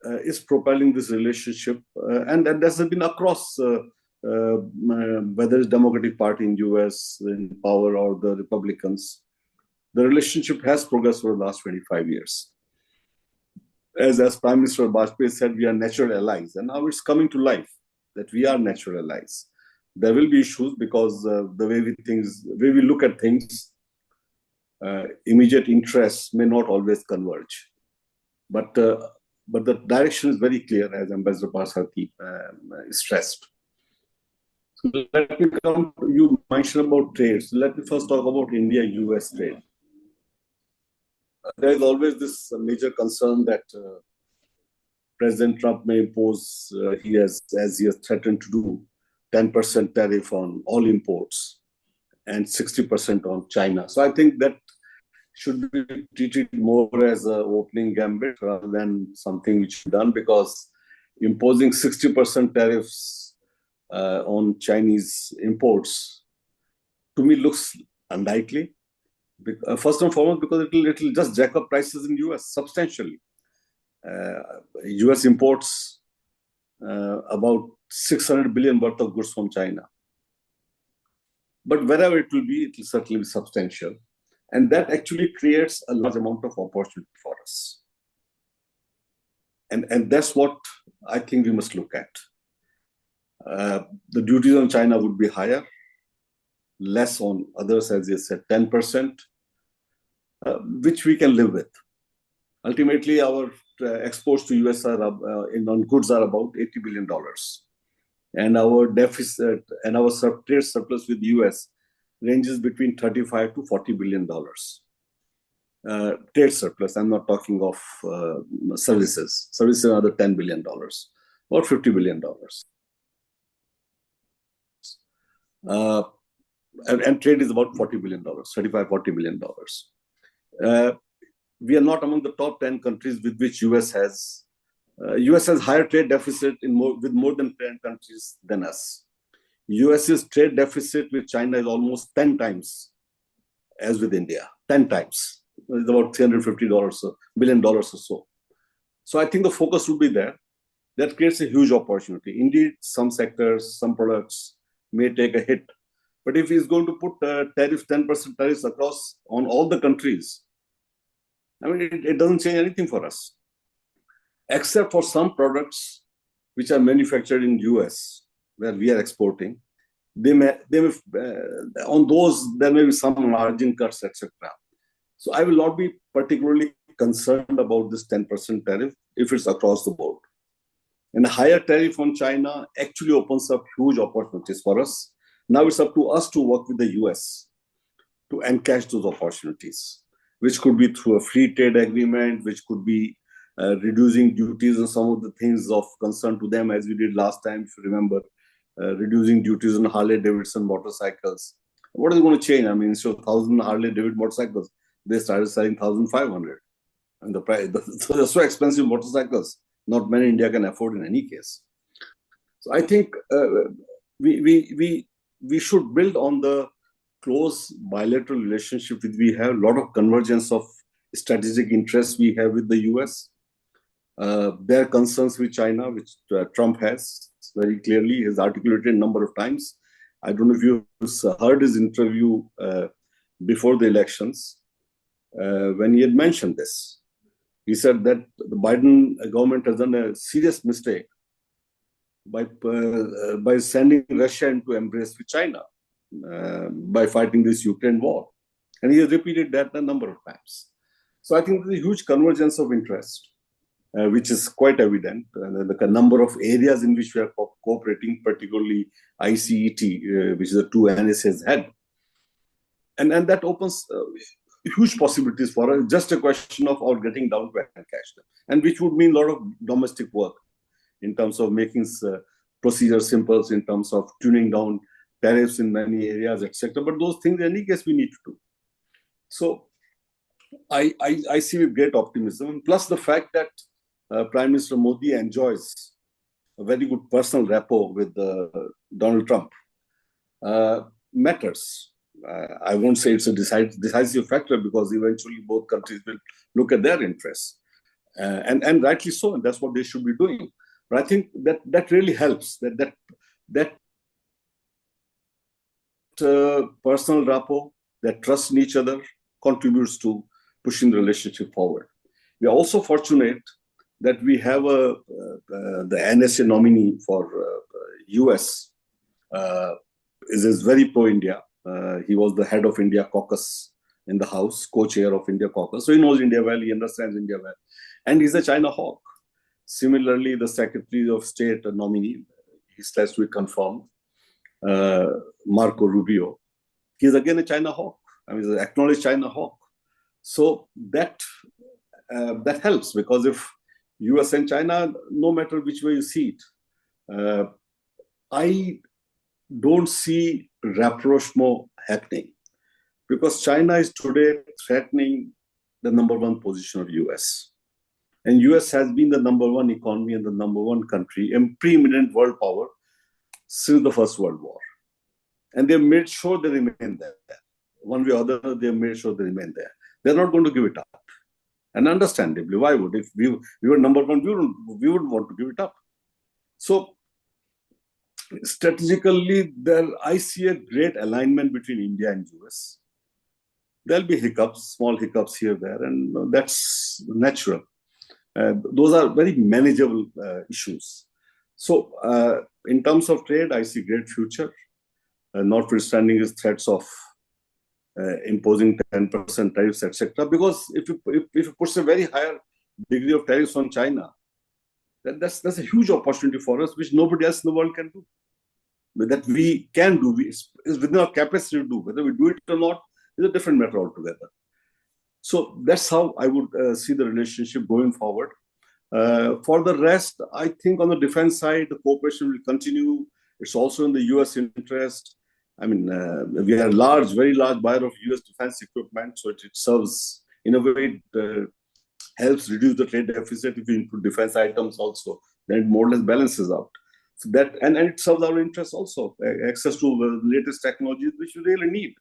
is propelling this relationship. And that has been across whether it's Democratic Party in US in power or the Republicans, the relationship has progressed over the last 25 years. As Prime Minister Bajpayee said, we are natural allies, and now it's coming to life that we are natural allies. There will be issues because the way we look at things, immediate interests may not always converge, but the direction is very clear, as Ambassador Parthasarathy stressed. So let me come to, you mentioned about trade. So let me first talk about India-US trade. There is always this major concern that President Trump may impose, as he has threatened to do, 10% tariff on all imports and 60% on China. So I think that should be treated more as an opening gambit rather than something which is done, because imposing 60% tariffs on Chinese imports, to me, looks unlikely. First and foremost, because it will just jack up prices in US substantially. US imports about 600 billion worth of goods from China. But wherever it will certainly be substantial. And that actually creates a large amount of opportunity for us. And that's what I think we must look at. The duties on China would be higher, less on others, as you said, 10%, which we can live with. Ultimately, our exports to US on goods are about $80 billion. And our deficit and our trade surplus with the US ranges between $35 to $40 billion. Trade surplus, I'm not talking of services. Services are another $10 billion or $50 billion. And trade is about $40 billion, $35, $40 billion. We are not among the top 10 countries with which US has higher trade deficit with more than 10 countries than us. US's trade deficit with China is almost 10 times as with India, 10 times. It's about $350 billion or so. So I think the focus would be there. That creates a huge opportunity. Indeed, some sectors, some products may take a hit. But if he's going to put 10% tariffs across on all the countries, I mean, it doesn't change anything for us, except for some products which are manufactured in US, where we are exporting. On those, there may be some margin cuts, etc. So I will not be particularly concerned about this 10% tariff if it's across the board. And a higher tariff on China actually opens up huge opportunities for us. Now it's up to us to work with the US to encash those opportunities, which could be through a free trade agreement, which could be reducing duties on some of the things of concern to them, as we did last time, if you remember, reducing duties on Harley-Davidson motorcycles. What is going to change? I mean, so 1,000 Harley-Davidson motorcycles, they started selling 1,500. And the price, so they're so expensive motorcycles, not many India can afford in any case. So I think we should build on the close bilateral relationship which we have, a lot of convergence of strategic interests we have with the US. Their concerns with China, which Trump has very clearly, has articulated a number of times. I don't know if you heard his interview before the elections, when he had mentioned this. He said that the Biden government has done a serious mistake by sending Russia into embrace with China, by fighting this Ukraine war. And he has repeated that a number of times. So I think there's a huge convergence of interest, which is quite evident. The number of areas in which we are cooperating, particularly ICET, which is the two NSA's head. And that opens huge possibilities for us, just a question of our getting down to encash them, and which would mean a lot of domestic work in terms of making procedures simple, in terms of tuning down tariffs in many areas, etc. But those things, in any case, we need to do. So I see with great optimism, plus the fact that Prime Minister Modi enjoys a very good personal rapport with Donald Trump matters. I won't say it's a decisive factor, because eventually both countries will look at their interests, and rightly so, and that's what they should be doing. But I think that really helps. That personal rapport, that trust in each other, contributes to pushing the relationship forward. We are also fortunate that we have the NSA nominee for US is very pro-India. He was the head of India caucus in the House, co-chair of India caucus. So he knows India well, he understands India well. And he's a China hawk. Similarly, the Secretary of State nominee, he's last to be confirmed, Marco Rubio, he's again a China hawk. I mean, he's an acknowledged China hawk. So that helps, because if US and China, no matter which way you see it, I don't see rapprochement happening because China is today threatening the number one position of US. And US has been the number one economy and the number one country and preeminent world power since the First World War. And they made sure they remain there. One way or other, they made sure they remain there. They're not going to give it up. And understandably, why would? If we were number one, we wouldn't want to give it up. So strategically, I see a great alignment between India and US. There'll be hiccups, small hiccups here, there, and that's natural. Those are very manageable issues. So in terms of trade, I see great future, notwithstanding his threats of imposing 10% tariffs, etc. Because if you push a very higher degree of tariffs on China, then that's a huge opportunity for us, which nobody else in the world can do. But that we can do, is within our capacity to do. Whether we do it or not is a different matter altogether. So that's how I would see the relationship going forward. For the rest, I think on the defense side, the cooperation will continue. It's also in the US interest. I mean, we are a very large buyer of US defense equipment, so it serves, in a way, it helps reduce the trade deficit. If we include defense items also, then it more or less balances out. So that, and it serves our interests also, access to the latest technologies, which we really need.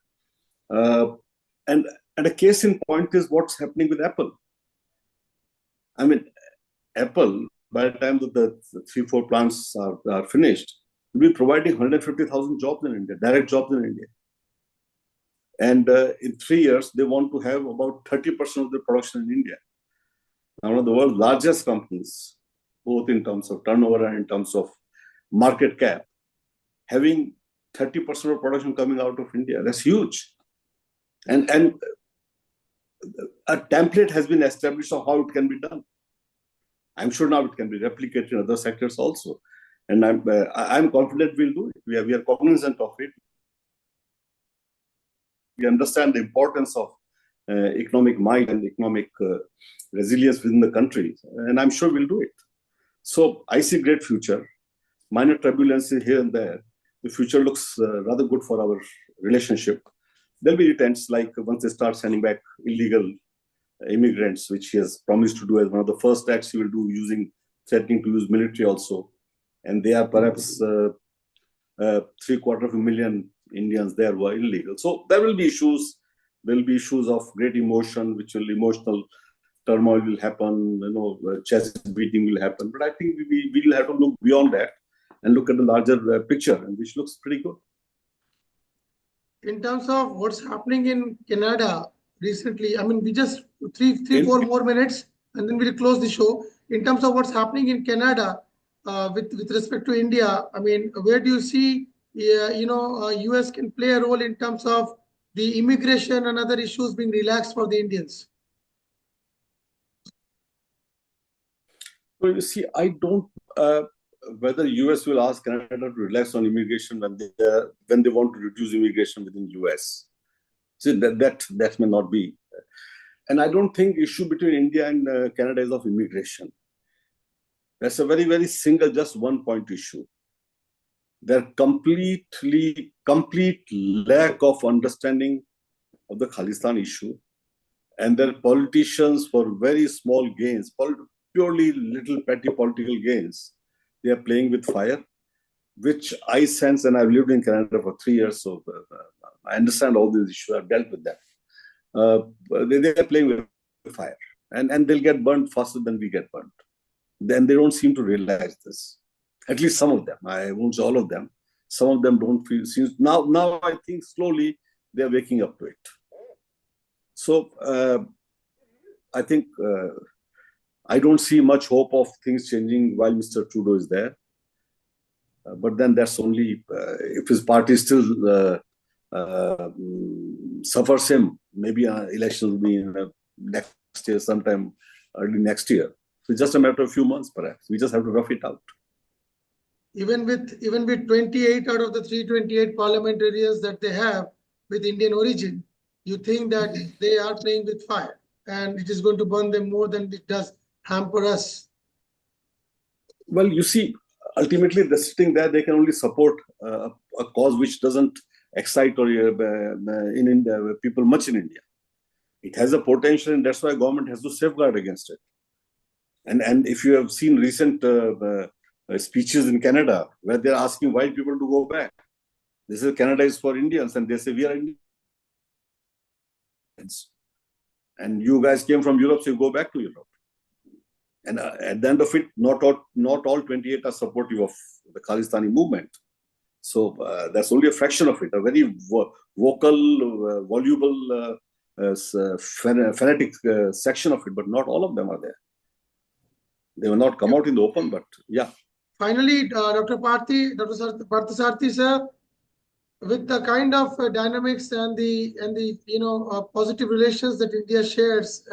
And a case in point is what's happening with Apple. I mean, Apple, by the time that the 3-4 plants are finished, will be providing 150,000 jobs in India, direct jobs in India. And in 3 years, they want to have about 30% of the production in India. Now, one of the world's largest companies, both in terms of turnover and in terms of market cap, having 30% of production coming out of India, that's huge. And a template has been established of how it can be done. I'm sure now it can be replicated in other sectors also. And I'm confident we'll do it. We are cognizant of it. We understand the importance of economic might and economic resilience within the country. And I'm sure we'll do it. So I see great future. Minor turbulences here and there. The future looks rather good for our relationship. There'll be attempts, like once they start sending back illegal immigrants, which he has promised to do as one of the first acts he will do, threatening to use military also. And they are perhaps 750,000 Indians there who are illegal. So there will be issues. There will be issues of great emotion, emotional turmoil will happen, chest beating will happen. But I think we will have to look beyond that and look at the larger picture, and which looks pretty good. In terms of what's happening in Canada recently, I mean, we just four more minutes, and then we'll close the show. In terms of what's happening in Canada with respect to India, I mean, where do you see, US can play a role in terms of the immigration and other issues being relaxed for the Indians? Well, you see, I don't. Whether US will ask Canada to relax on immigration when they want to reduce immigration within US. So that may not be. And I don't think issue between India and Canada is of immigration. That's a very, very single, just one point issue. Their complete lack of understanding of the Khalistan issue, and their politicians, for very small gains, purely little petty political gains, they are playing with fire, which I sense, and I've lived in Canada for 3 years, so I understand all these issues. I've dealt with them. They are playing with fire, and they'll get burnt faster than we get burnt. Then they don't seem to realize this. At least some of them. I won't say all of them. Some of them don't feel. Now I think slowly they are waking up to it. So I think I don't see much hope of things changing while Mr. Trudeau is there. But then that's only if his party still suffers him. Maybe election will be in next year, sometime early next year. So it's just a matter of a few months, perhaps. We just have to rough it out. Even with 28 out of the 328 parliamentarians that they have with Indian origin, you think that they are playing with fire, and it is going to burn them more than it does hamper us Well, you see, ultimately, they're sitting there, they can only support a cause which doesn't excite or in India, people much in India. It has a potential, and that's why government has to safeguard against it. And if you have seen recent speeches in Canada, where they're asking white people to go back, they say Canada is for Indians, and they say we are Indians. And you guys came from Europe, so you go back to Europe. And at the end of it, not all 28 are supportive of the Khalistani movement. So that's only a fraction of it, a very vocal, voluble, fanatic section of it, but not all of them are there. They will not come out in the open, but yeah. Finally, Dr. Parthasarathy sir, with the kind of dynamics and the positive relations that India shares,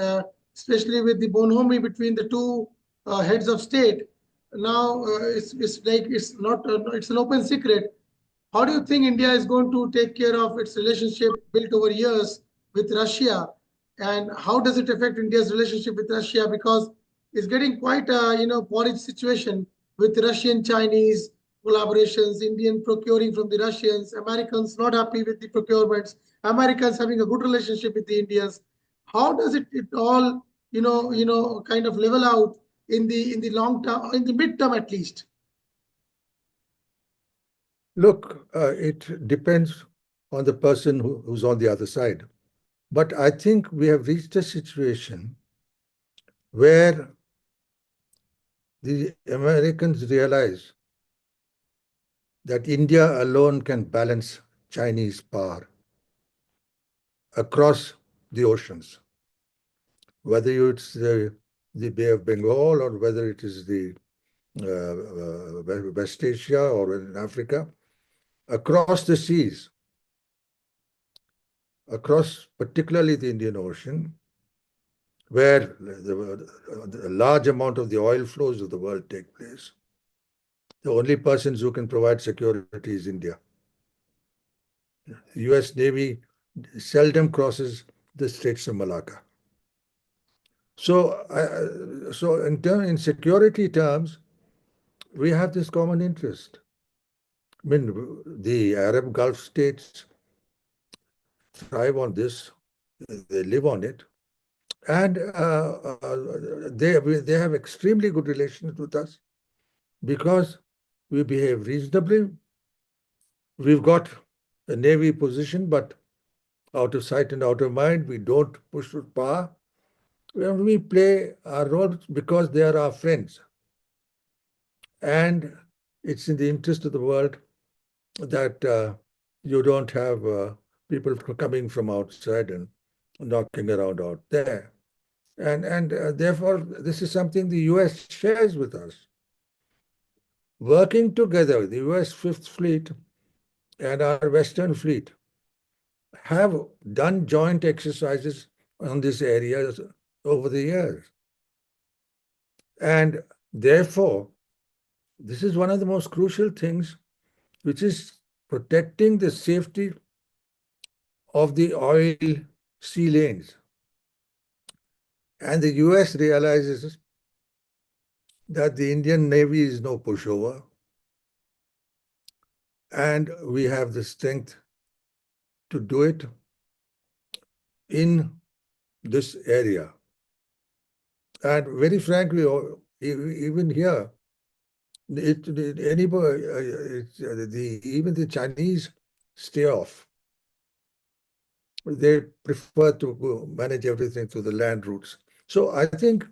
especially with the bonhomie between the two heads of state, now it's an open secret. How do you think India is going to take care of its relationship built over years with Russia, and how does it affect India's relationship with Russia? Because it's getting quite a porridge situation with Russian Chinese collaborations, Indian procuring from the Russians, Americans not happy with the procurements, Americans having a good relationship with the Indians. How does it all kind of level out in the long term, in the midterm at least? Look, it depends on the person who's on the other side. But I think we have reached a situation where the Americans realize that India alone can balance Chinese power across the oceans, whether it's the Bay of Bengal or whether it is the West Asia or in Africa, across the seas, across particularly the Indian Ocean, where a large amount of the oil flows of the world take place. The only persons who can provide security is India. The US Navy seldom crosses the Straits of Malacca. So, in security terms, we have this common interest. I mean, the Arab Gulf states thrive on this; they live on it, and they have extremely good relations with us because we behave reasonably. We've got a navy position, but out of sight and out of mind, we don't push with power. We play our role because they are our friends. And it's in the interest of the world that you don't have people coming from outside and knocking around out there. And therefore, this is something the US shares with us. Working together, the US Fifth Fleet and our Western Fleet have done joint exercises on this area over the years. And therefore, this is one of the most crucial things, which is protecting the safety of the oil sea lanes. And the US realizes that the Indian Navy is no pushover, and we have the strength to do it in this area. And very frankly, even here, even the Chinese stay off. They prefer to manage everything through the land routes. So I think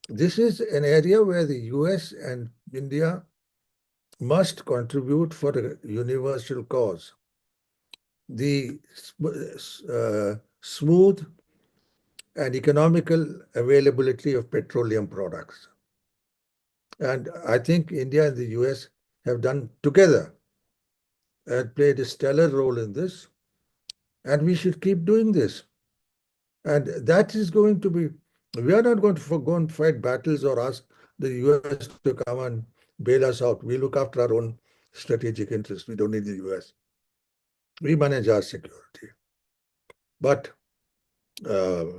this is an area where the US and India must contribute for a universal cause. The smooth and economical availability of petroleum products. And I think India and the US have done together and played a stellar role in this. And we should keep doing this. And that is going to be, we are not going to go and fight battles or ask the US to come and bail us out. We look after our own strategic interests. We don't need the US. We manage our security. But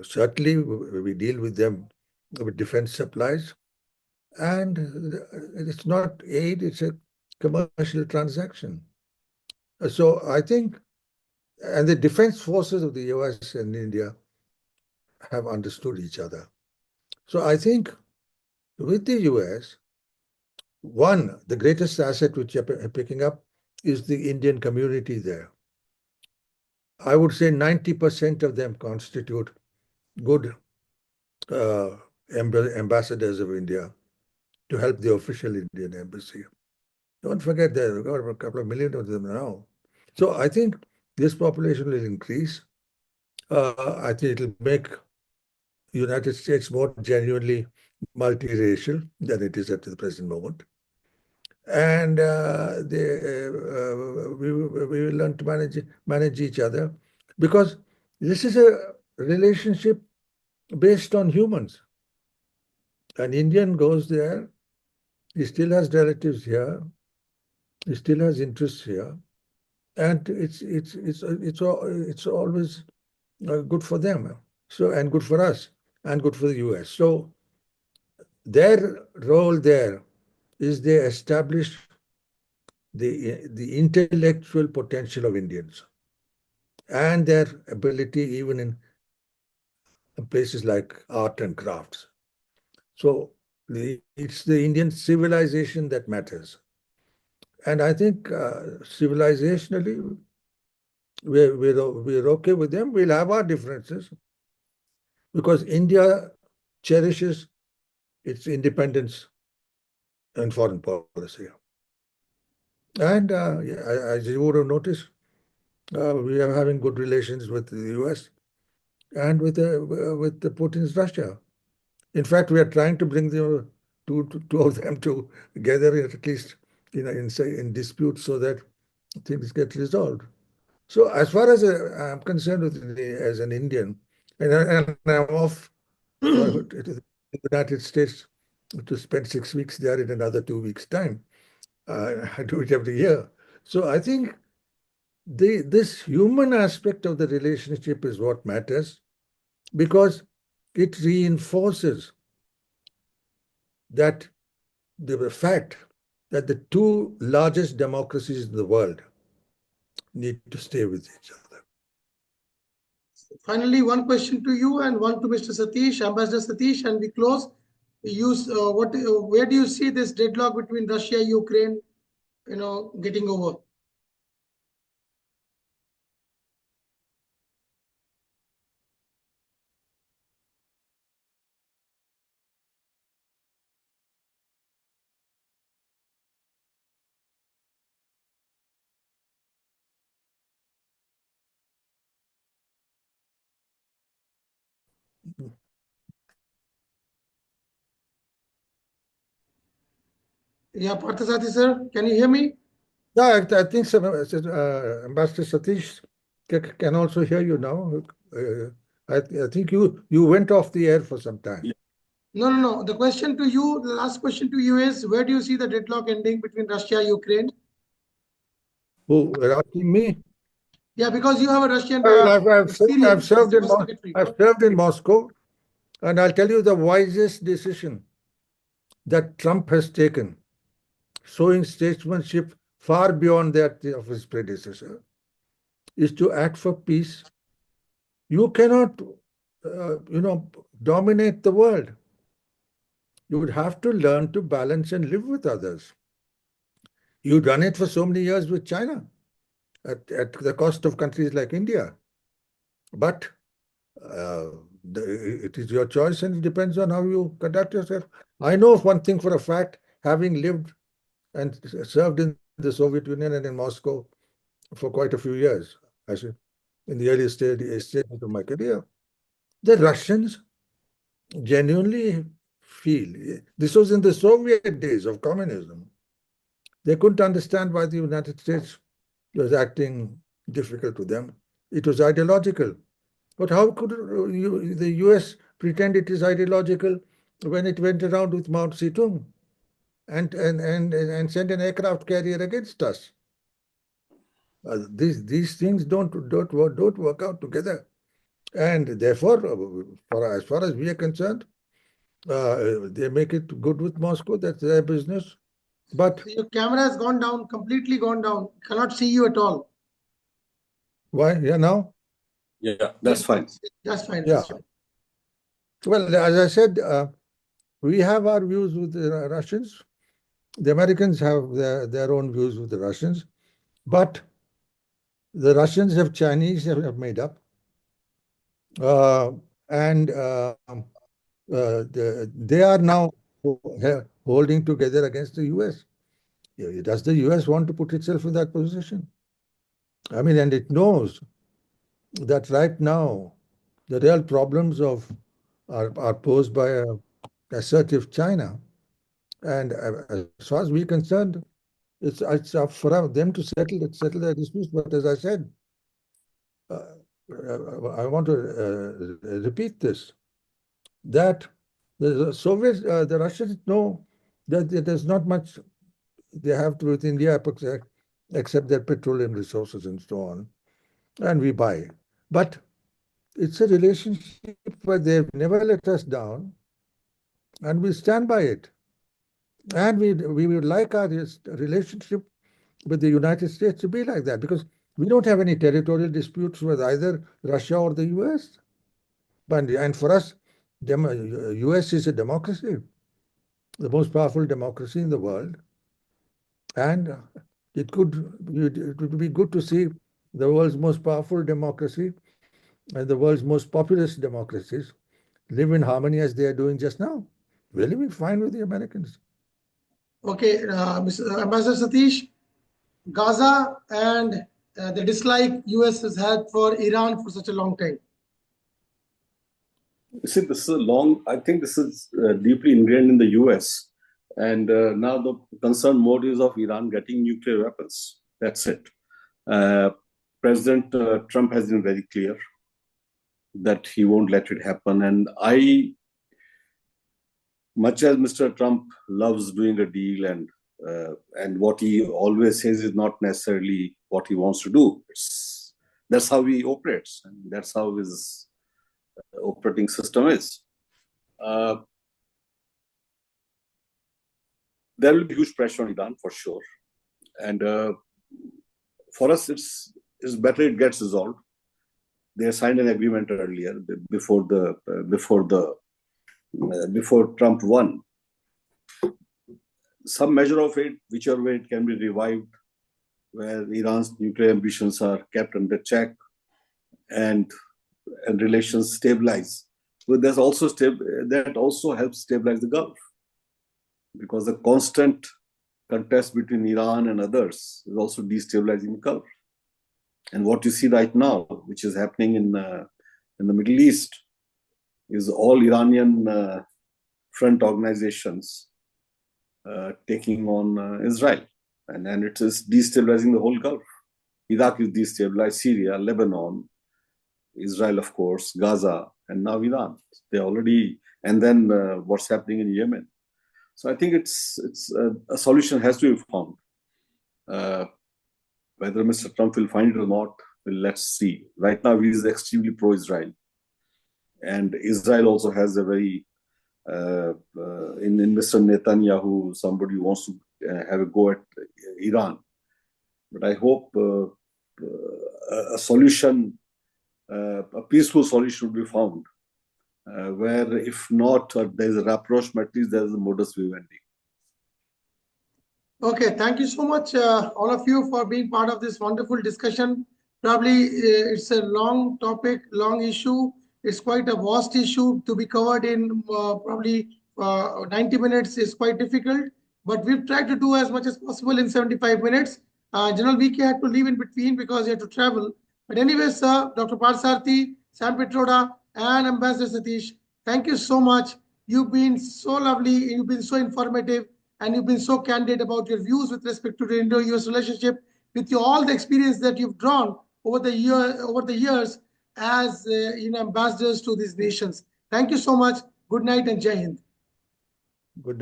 certainly we deal with them with defense supplies. and it's not aid, it's a commercial transaction. So I think, and the defense forces of the US and India have understood each other. So I think with the US, one, the greatest asset which you're picking up is the Indian community there. I would say 90% of them constitute good ambassadors of India to help the official Indian embassy. Don't forget there are a couple of million of them now. So I think this population will increase. I think it'll make the United States more genuinely multiracial than it is at the present moment. And we will learn to manage each other, because this is a relationship based on humans. An Indian goes there, he still has relatives here, he still has interests here, and it's always good for them. So, and good for us, and good for the US. So their role there is they establish the intellectual potential of Indians and their ability even in places like art and crafts. So it's the Indian civilization that matters. And I think civilizationally, we're okay with them. We'll have our differences because India cherishes its independence and foreign policy. And as you would have noticed, we are having good relations with the US and with the Putin's Russia. In fact, we are trying to bring the two of them together, at least in dispute, so that things get resolved. So as far as I'm concerned as an Indian, and I'm off to the United States to spend 6 weeks there in another 2 weeks' time. I do it every year. So I think this human aspect of the relationship is what matters, because it reinforces that the fact that the two largest democracies in the world need to stay with each other. Finally, one question to you and one to Mr. Satish, Ambassador Satish, and we close. Where do you see this deadlock between Russia and Ukraine, getting over? Yeah, Parthasarathi sir, can you hear me? Yeah, I think so, Ambassador Satish can also hear you now. I think you went off the air for some time. Yeah. No. The question to you, the last question to you is, where do you see the deadlock ending between Russia and Ukraine? Who are asking me? Yeah, because you have a Russian Well, I've experience served as a secretary. I've served in Moscow, and I'll tell you the wisest decision that Trump has taken, showing statesmanship far beyond that of his predecessor, is to act for peace. You cannot, dominate the world. You would have to learn to balance and live with others. You've done it for so many years with China at the cost of countries like India. But it is your choice, and it depends on how you conduct yourself. I know of one thing for a fact, having lived and served in the Soviet Union and in Moscow for quite a few years, actually, in the early stages of my career, the Russians genuinely feel, this was in the Soviet days of communism, they couldn't understand why the United States was acting difficult to them. It was ideological. But how could the US pretend it is ideological when it went around with Mao Zedong and sent an aircraft carrier against us? These things don't work out together. And therefore, as far as we are concerned, They make it good with Moscow. That's their business. But Your camera has gone down, completely gone down. Cannot see you at all. why? Yeah, now? Yeah, that's fine. That's fine. Yeah. That's fine. Well, as I said, we have our views with the Russians. The Americans have their own views with the Russians. But the Russians Chinese have made up. And they are now holding together against the US. Does the US want to put itself in that position? I mean, and it knows that right now the real problems are posed by assertive China. And as far as we're concerned, it's up for them to settle their disputes. But as I said, I want to repeat this, that the Soviets, the Russians know that there's not much they have to with India except their petroleum resources and so on, and we buy. But it's a relationship where they've never let us down, and we stand by it. And we would like our relationship with the United States to be like that, because we don't have any territorial disputes with either Russia or the US. And for us, US is a democracy, the most powerful democracy in the world. And it would be good to see the world's most powerful democracy and the world's most populous democracies live in harmony as they are doing just now. We're living fine with the Americans. Okay, Mr. Ambassador Satish, Gaza and the dislike US has had for Iran for such a long time. You see, I think this is deeply ingrained in the US. And now the concern mode is of Iran getting nuclear weapons. That's it. President Trump has been very clear that he won't let it happen. And much as Mr. Trump loves doing a deal and what he always says is not necessarily what he wants to do. That's how he operates, and that's how his operating system is. There will be huge pressure on Iran for sure, and for us, it's better it gets resolved. They signed an agreement earlier before Trump won. Some measure of it, whichever way it can be revived, where Iran's nuclear ambitions are kept under check and relations stabilize. But that also helps stabilize the Gulf, because the constant contest between Iran and others is also destabilizing the Gulf. And what you see right now, which is happening in the Middle East, is all Iranian front organizations taking on Israel. And it is destabilizing the whole Gulf. Iraq is destabilized, Syria, Lebanon, Israel, of course, Gaza, and now Iran. And then what's happening in Yemen. So I think it's a solution has to be found. Whether Mr. Trump will find it or not, let's see. Right now, he is extremely pro-Israel. And Israel also has a very, in Mr. Netanyahu, somebody who wants to have a go at Iran. But I hope a solution, a peaceful solution will be found, where if not, there's a rapprochement, at least there's a modus vivendi. Okay, thank you so much, all of you, for being part of this wonderful discussion. Probably it's a long topic, long issue. It's quite a vast issue to be covered in probably 90 minutes is quite difficult, but we've tried to do as much as possible in 75 minutes. General VK had to leave in between because he had to travel. But anyway, sir, Dr. Parthasarathy, Sam Pitroda, and Ambassador Satish, thank you so much. You've been so lovely, you've been so informative, and you've been so candid about your views with respect to the Indo-US relationship, with all the experience that you've drawn over the years as ambassadors to these nations. Thank you so much. Good night and Jai Hind. Good night.